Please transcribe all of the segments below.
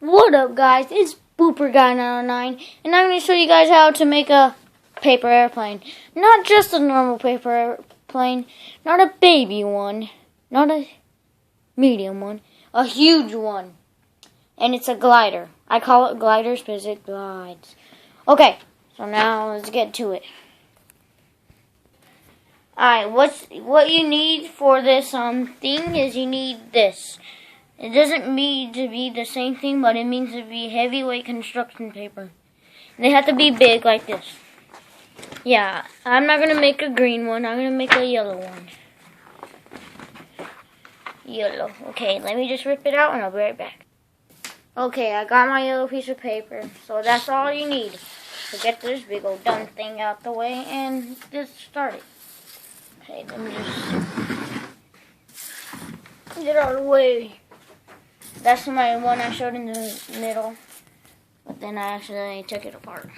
What up, guys? It's Booper Guy 909, and I'm going to show you guys how to make a paper airplane. Not just a normal paper airplane, not a baby one, not a medium one, a huge one. And it's a glider. I call it gliders because it glides. Okay, so now let's get to it. Alright, what you need for this thing is you need this. It doesn't mean to be the same thing, but it means to be heavyweight construction paper. They have to be big like this. Yeah, I'm not going to make a green one. I'm going to make a yellow one. Yellow. Okay, let me just rip it out and I'll be right back. Okay, I got my yellow piece of paper. So that's all you need to get this big old dumb thing out the way and get started. Okay, let me just get out of the way. That's my one I showed in the middle, but then I accidentally took it apart.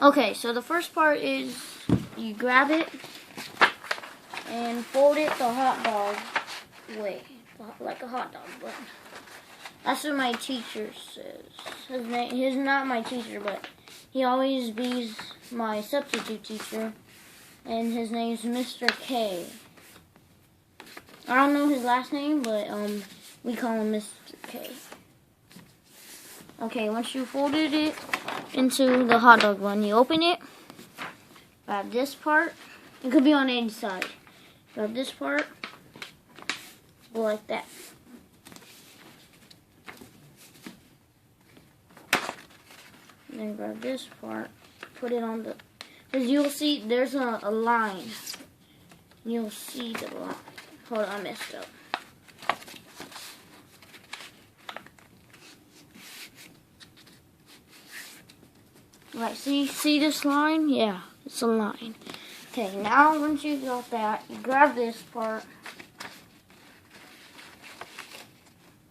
Okay, so the first part is you grab it and fold it the hot dog way, like a hot dog bun. That's what my teacher says. He's not my teacher, but he always be my substitute teacher, and his name's Mr. K. I don't know his last name, but we call him Mr. K. Okay, once you folded it into the hot dog bun, you open it, grab this part. It could be on any side. Grab this part, go like that. And then grab this part, put it on the, because you'll see there's a line. You'll see the line. Hold on, I messed up. Right, see this line? Yeah, it's a line. Okay, now once you got that, you grab this part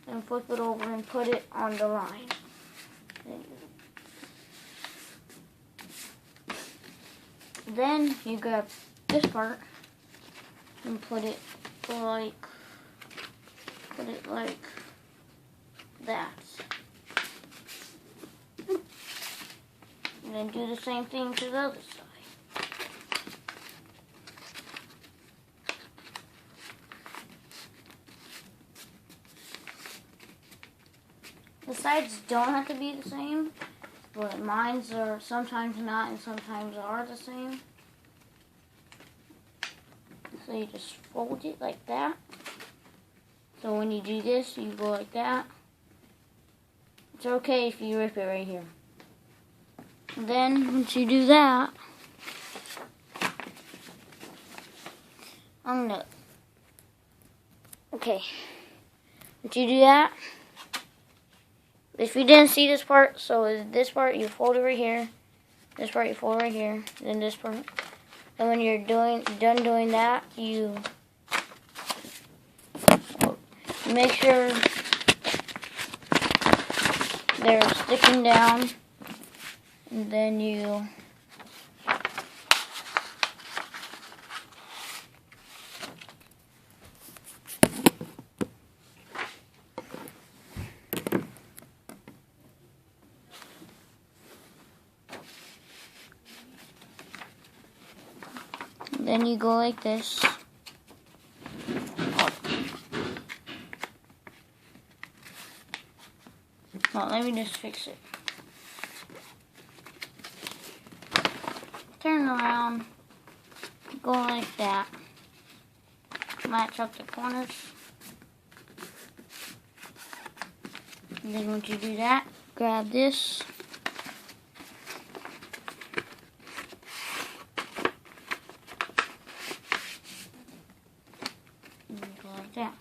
and flip it over and put it on the line. Then you grab this part and put it like that. And then do the same thing to the other side. The sides don't have to be the same, but mine's are sometimes not and sometimes are the same. So you just fold it like that. So when you do this, you go like that. It's okay if you rip it right here. Then once you do that, okay, once you do that, if you didn't see this part, so this part you fold it right here, this part you fold right here, then this part. And when you're done doing that, you make sure they're sticking down, and then you go like this. Oh, let me just fix it. Turn around, go like that. Match up the corners. And then once you do that, grab this. Like that.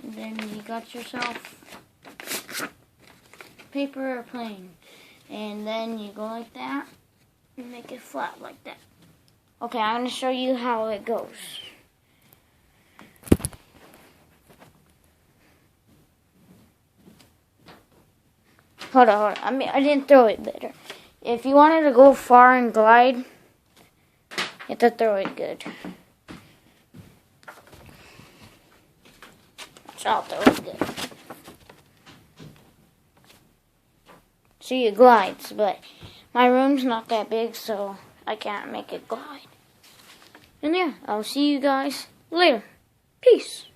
And then you got yourself paper airplane. And then you go like that and make it flat like that. Okay, I'm going to show you how it goes. Hold on. I mean, I didn't throw it better. If you wanted to go far and glide, you have to throw it good. I'll throw it good. See, it glides, but my room's not that big, so I can't make it glide. And yeah, I'll see you guys later. Peace.